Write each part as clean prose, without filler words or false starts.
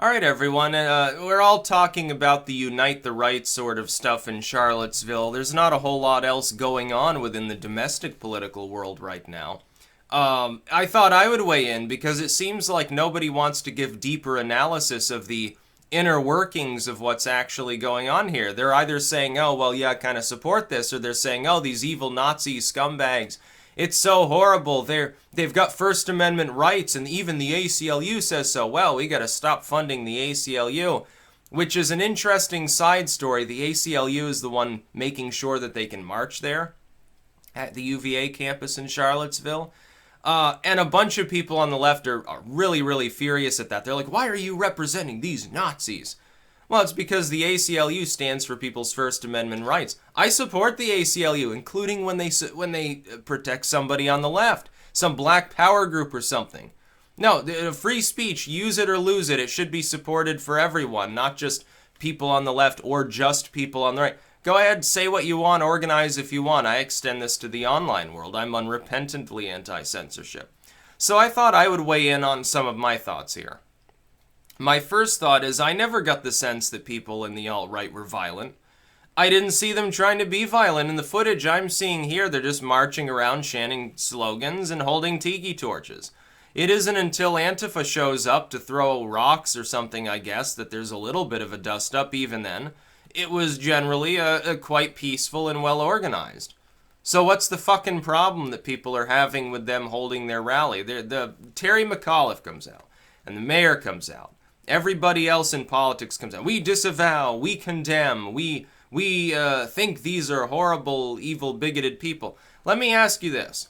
All right, everyone. We're all talking about the unite the right sort of stuff in Charlottesville. There's not a whole lot else going on within the domestic political world right now. I thought I would weigh in because it seems like nobody wants to give deeper analysis of the inner workings of what's actually going on here. They're either saying, oh, well, yeah, I kind of support this, or they're saying, oh, these evil Nazi scumbags, it's so horrible. They've got First Amendment rights, and even the ACLU says so. Well, we got to stop funding the ACLU, which is an interesting side story. The ACLU is the one making sure that they can march there at the UVA campus in Charlottesville. And a bunch of people on the left are really, really furious at that. They're like, why are you representing these Nazis? Well, it's because the ACLU stands for people's First Amendment rights. I support the ACLU, including when they protect somebody on the left, some black power group or something. No, free speech, use it or lose it. It should be supported for everyone, not just people on the left or just people on the right. Go ahead, say what you want, organize if you want. I extend this to the online world. I'm unrepentantly anti-censorship. So I thought I would weigh in on some of my thoughts here. My first thought is I never got the sense that people in the alt-right were violent. I didn't see them trying to be violent. In the footage I'm seeing here, they're just marching around chanting slogans and holding tiki torches. It isn't until Antifa shows up to throw rocks or something, I guess, that there's a little bit of a dust-up even then. It was generally a quite peaceful and well-organized. So what's the fucking problem that people are having with them holding their rally? The Terry McAuliffe comes out, and the mayor comes out. Everybody else in politics comes out. We disavow, we condemn, we think these are horrible, evil, bigoted people. Let me ask you this.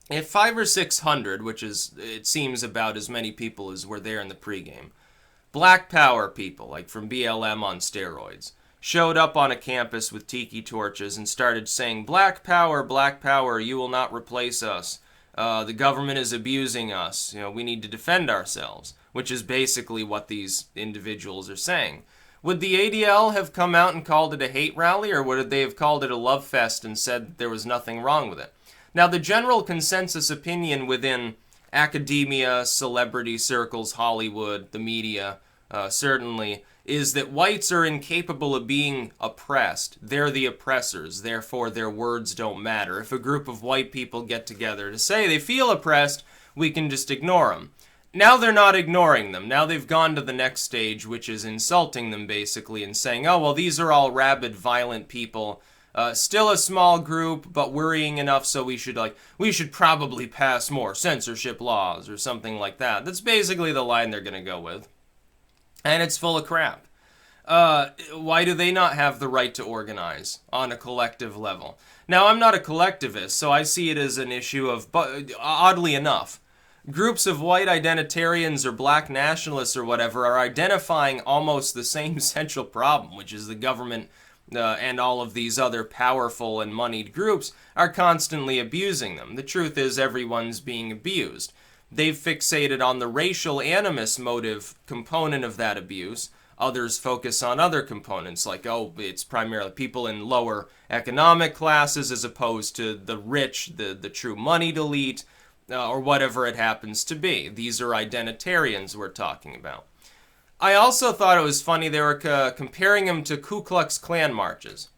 If 500 or 600, which is, it seems, about as many people as were there in the pregame, black power people, like from BLM on steroids, showed up on a campus with tiki torches and started saying, black power, you will not replace us. The government is abusing us. We need to defend ourselves, which is basically what these individuals are saying. Would the ADL have come out and called it a hate rally, or would they have called it a love fest and said that there was nothing wrong with it? Now, the general consensus opinion within academia, celebrity circles, Hollywood, the media, certainly, is that whites are incapable of being oppressed. They're the oppressors, therefore their words don't matter. If a group of white people get together to say they feel oppressed, we can just ignore them. Now they're not ignoring them. Now they've gone to the next stage, which is insulting them basically and saying, oh, well, these are all rabid, violent people. Still a small group, but worrying enough, so we should probably pass more censorship laws or something like that. That's basically the line they're going to go with. And it's full of crap. Why do they not have the right to organize on a collective level? Now, I'm not a collectivist, so I see it as an issue of, oddly enough, groups of white identitarians or black nationalists or whatever are identifying almost the same central problem, which is the government and all of these other powerful and moneyed groups are constantly abusing them. The truth is everyone's being abused. They've fixated on the racial animus motive component of that abuse. Others focus on other components like, oh, it's primarily people in lower economic classes as opposed to the rich, the true moneyed elite, or whatever it happens to be. These are identitarians we're talking about. I also thought it was funny they were comparing them to Ku Klux Klan marches.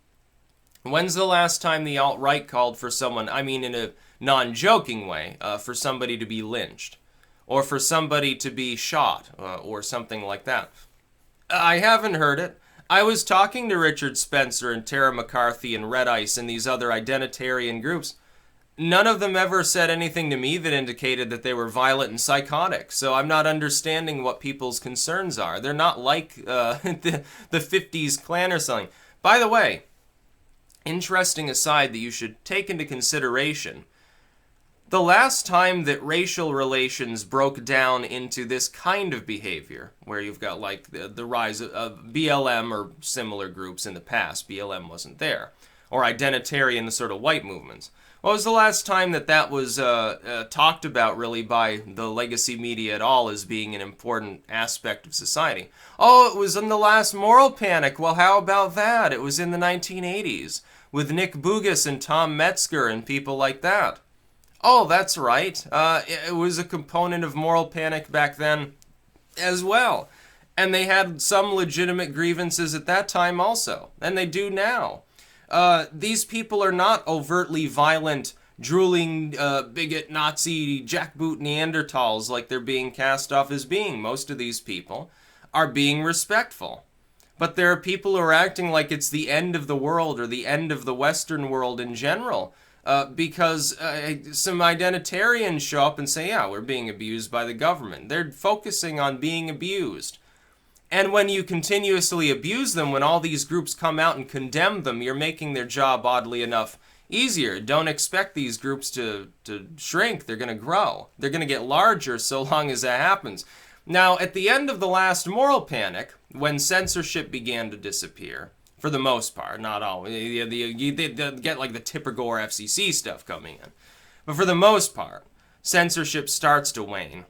When's the last time the alt-right called for someone, I mean in a non-joking way, for somebody to be lynched? Or for somebody to be shot, or something like that? I haven't heard it. I was talking to Richard Spencer and Tara McCarthy and Red Ice and these other identitarian groups. None of them ever said anything to me that indicated that they were violent and psychotic. So I'm not understanding what people's concerns are. They're not like the 50s Klan or something. By the way, interesting aside that you should take into consideration, the last time that racial relations broke down into this kind of behavior, where you've got like the rise of BLM or similar groups in the past, BLM wasn't there, or identitarian, the sort of white movements. What was the last time that was talked about really by the legacy media at all as being an important aspect of society? Oh, it was in the last moral panic. Well, how about that? It was in the 1980s with Nick Bougas and Tom Metzger and people like that. Oh, that's right. It was a component of moral panic back then as well. And they had some legitimate grievances at that time also, and they do now. These people are not overtly violent, drooling, bigot, Nazi, jackboot Neanderthals like they're being cast off as being. Most of these people are being respectful. But there are people who are acting like it's the end of the world or the end of the Western world in general. Because some identitarians show up and say, yeah, we're being abused by the government. They're focusing on being abused. And when you continuously abuse them, when all these groups come out and condemn them, you're making their job, oddly enough, easier. Don't expect these groups to shrink. They're going to grow. They're going to get larger so long as that happens. Now, at the end of the last moral panic, when censorship began to disappear, for the most part, not all, you get like the Tipper Gore FCC stuff coming in. But for the most part, censorship starts to wane.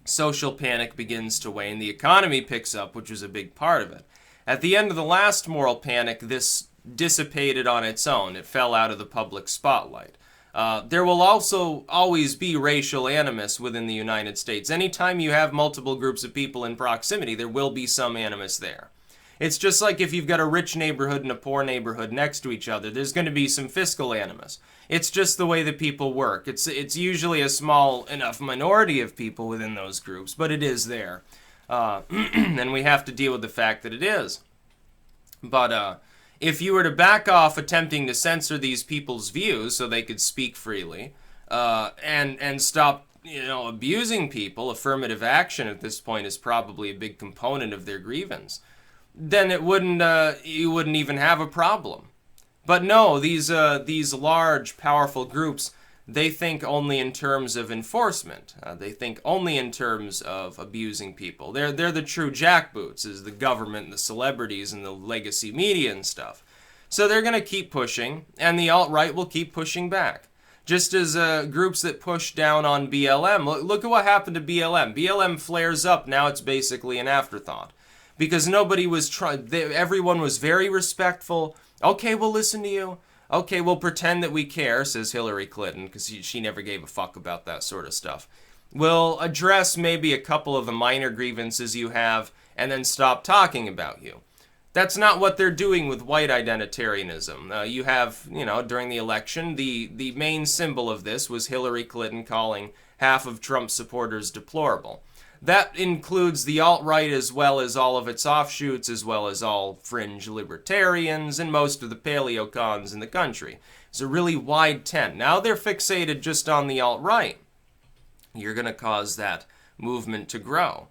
Social panic begins to wane. The economy picks up, which was a big part of it. At the end of the last moral panic, this dissipated on its own. It fell out of the public spotlight. There will also always be racial animus within the United States. Anytime you have multiple groups of people in proximity, there will be some animus there. It's just like if you've got a rich neighborhood and a poor neighborhood next to each other, there's going to be some fiscal animus. It's just the way that people work. It's usually a small enough minority of people within those groups, but it is there. And we have to deal with the fact that it is. But if you were to back off attempting to censor these people's views so they could speak freely, and stop, abusing people, affirmative action at this point is probably a big component of their grievance, then it wouldn't, you wouldn't even have a problem. But no, these large, powerful groups, they think only in terms of enforcement. They think only in terms of abusing people. They're the true jackboots, is the government and the celebrities and the legacy media and stuff. So they're going to keep pushing, and the alt-right will keep pushing back. Just as groups that push down on BLM. Look at what happened to BLM. BLM flares up, now it's basically an afterthought. Because nobody was trying, everyone was very respectful. Okay, we'll listen to you. Okay, we'll pretend that we care, says Hillary Clinton, because she never gave a fuck about that sort of stuff. We'll address maybe a couple of the minor grievances you have, and then stop talking about you. That's not what they're doing with white identitarianism. You have, during the election, the main symbol of this was Hillary Clinton calling half of Trump's supporters deplorable. That includes the alt-right as well as all of its offshoots, as well as all fringe libertarians and most of the paleocons in the country. It's a really wide tent. Now they're fixated just on the alt-right. You're going to cause that movement to grow.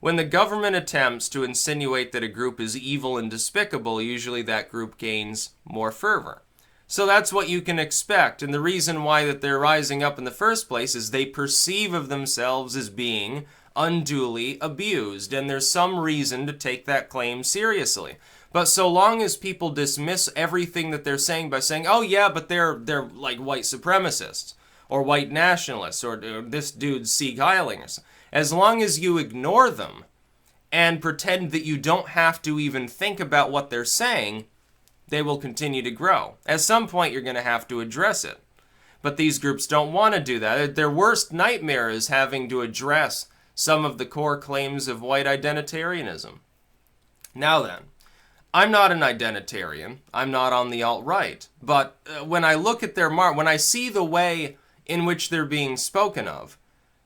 When the government attempts to insinuate that a group is evil and despicable, usually that group gains more fervor. So that's what you can expect, and the reason why that they're rising up in the first place is they perceive of themselves as being unduly abused, and there's some reason to take that claim seriously. But so long as people dismiss everything that they're saying by saying, oh yeah, but they're like white supremacists, or white nationalists, or this dude's Sieg Heiling, as long as you ignore them and pretend that you don't have to even think about what they're saying, they will continue to grow. At some point, you're going to have to address it. But these groups don't want to do that. Their worst nightmare is having to address some of the core claims of white identitarianism. Now then, I'm not an identitarian. I'm not on the alt-right. But when I look at their when I see the way in which they're being spoken of,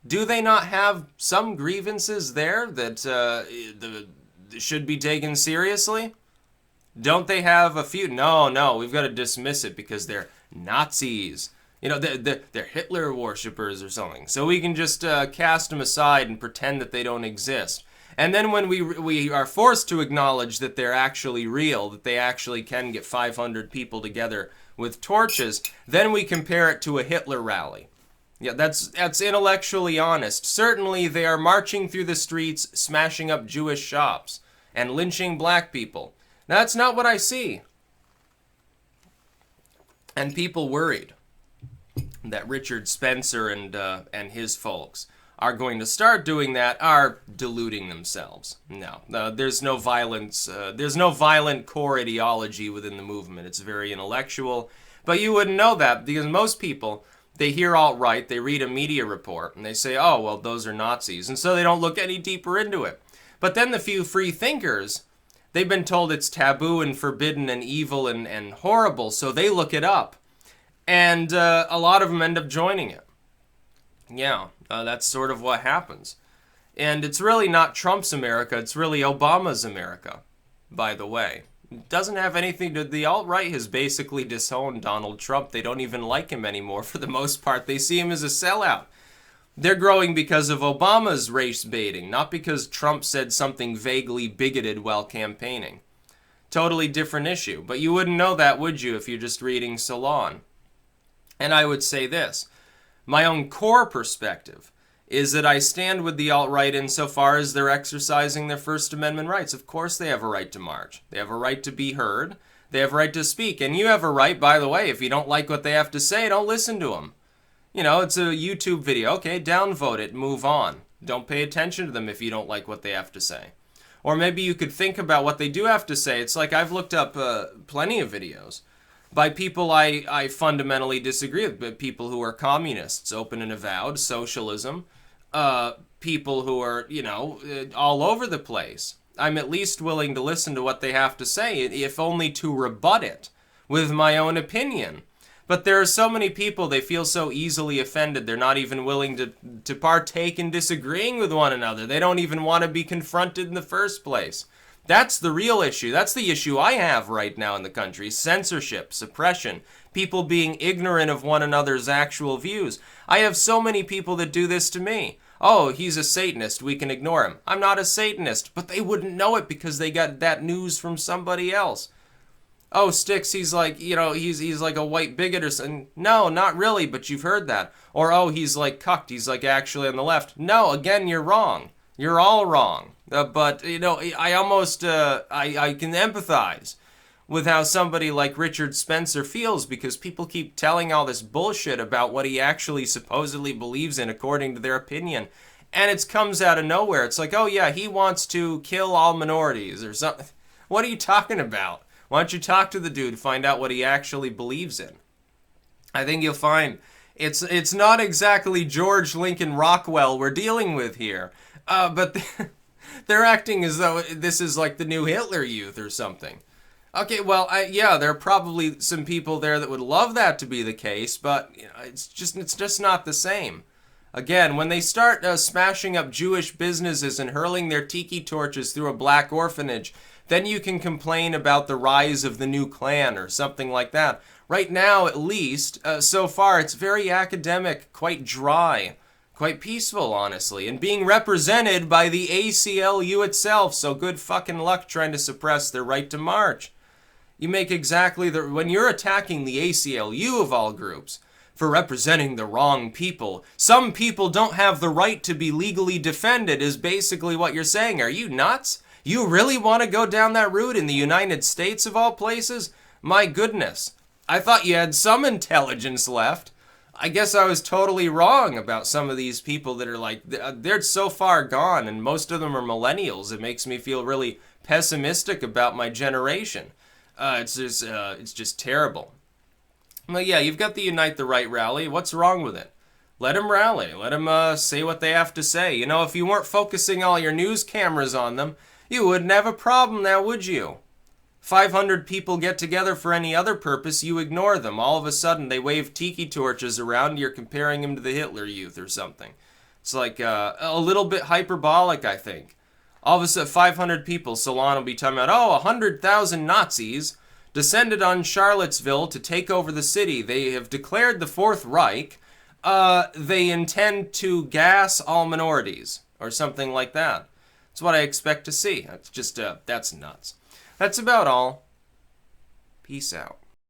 do they not have some grievances there that should be taken seriously? Don't they have a few? No, we've got to dismiss it because they're Nazis. They're Hitler worshippers or something. So we can just cast them aside and pretend that they don't exist. And then when we are forced to acknowledge that they're actually real, that they actually can get 500 people together with torches, then we compare it to a Hitler rally. Yeah, that's intellectually honest. Certainly they are marching through the streets, smashing up Jewish shops, and lynching black people. That's not what I see. And people worried that Richard Spencer and his folks are going to start doing that are deluding themselves. No, there's no violence. There's no violent core ideology within the movement. It's very intellectual. But you wouldn't know that because most people, they hear alt-right, they read a media report, and they say, oh, well, those are Nazis. And so they don't look any deeper into it. But then the few free thinkers, they've been told it's taboo and forbidden and evil and horrible, so they look it up. And a lot of them end up joining it. Yeah, that's sort of what happens. And it's really not Trump's America, it's really Obama's America, by the way. It doesn't have anything to... The alt-right has basically disowned Donald Trump. They don't even like him anymore for the most part. They see him as a sellout. They're growing because of Obama's race baiting, not because Trump said something vaguely bigoted while campaigning. Totally different issue. But you wouldn't know that, would you, if you're just reading Salon? And I would say this. My own core perspective is that I stand with the alt-right insofar as they're exercising their First Amendment rights. Of course they have a right to march. They have a right to be heard. They have a right to speak. And you have a right, by the way, if you don't like what they have to say, don't listen to them. You know, it's a YouTube video. Okay, downvote it, move on. Don't pay attention to them if you don't like what they have to say. Or maybe you could think about what they do have to say. It's like I've looked up plenty of videos by people I fundamentally disagree with, but people who are communists, open and avowed, socialism, people who are, you know, all over the place. I'm at least willing to listen to what they have to say, if only to rebut it with my own opinion. But there are so many people, they feel so easily offended, they're not even willing to partake in disagreeing with one another. They don't even want to be confronted in the first place. That's the real issue. That's the issue I have right now in the country. Censorship, suppression, people being ignorant of one another's actual views. I have so many people that do this to me. Oh, he's a Satanist, we can ignore him. I'm not a Satanist, but they wouldn't know it because they got that news from somebody else. Oh, Sticks, he's like, you know, he's like a white bigot or something. No, not really, but you've heard that. Or, oh, he's like cucked, he's like actually on the left. No, again, you're wrong. You're all wrong. But, you know, I almost, I can empathize with how somebody like Richard Spencer feels because people keep telling all this bullshit about what he actually supposedly believes in according to their opinion. And it comes out of nowhere. It's like, oh yeah, he wants to kill all minorities or something. What are you talking about? Why don't you talk to the dude, find out what he actually believes in? I think you'll find it's not exactly George Lincoln Rockwell we're dealing with here. But they're acting as though this is like the new Hitler Youth or something. Okay, well, yeah, there are probably some people there that would love that to be the case, but you know, it's just not the same. Again, when they start smashing up Jewish businesses and hurling their tiki torches through a black orphanage, then you can complain about the rise of the new Klan or something like that. Right now, at least, so far, it's very academic, quite dry. Quite peaceful, honestly, and being represented by the ACLU itself, so good fucking luck trying to suppress their right to march. You make exactly when you're attacking the ACLU of all groups for representing the wrong people, some people don't have the right to be legally defended is basically what you're saying. Are you nuts? You really want to go down that route in the United States of all places? My goodness. I thought you had some intelligence left. I guess I was totally wrong about some of these people that are like, they're so far gone, and most of them are millennials. It makes me feel really pessimistic about my generation. It's just terrible. But yeah, you've got the Unite the Right rally. What's wrong with it? Let them rally. Let them say what they have to say. You know, if you weren't focusing all your news cameras on them, you wouldn't have a problem now, would you? 500 people get together for any other purpose, you ignore them. All of a sudden, they wave tiki torches around, you're comparing them to the Hitler Youth or something. It's like a little bit hyperbolic, I think. All of a sudden, 500 people, Salon will be talking about, oh, 100,000 Nazis descended on Charlottesville to take over the city. They have declared the Fourth Reich. They intend to gas all minorities, or something like that. That's what I expect to see. That's just, that's nuts. That's about all. Peace out.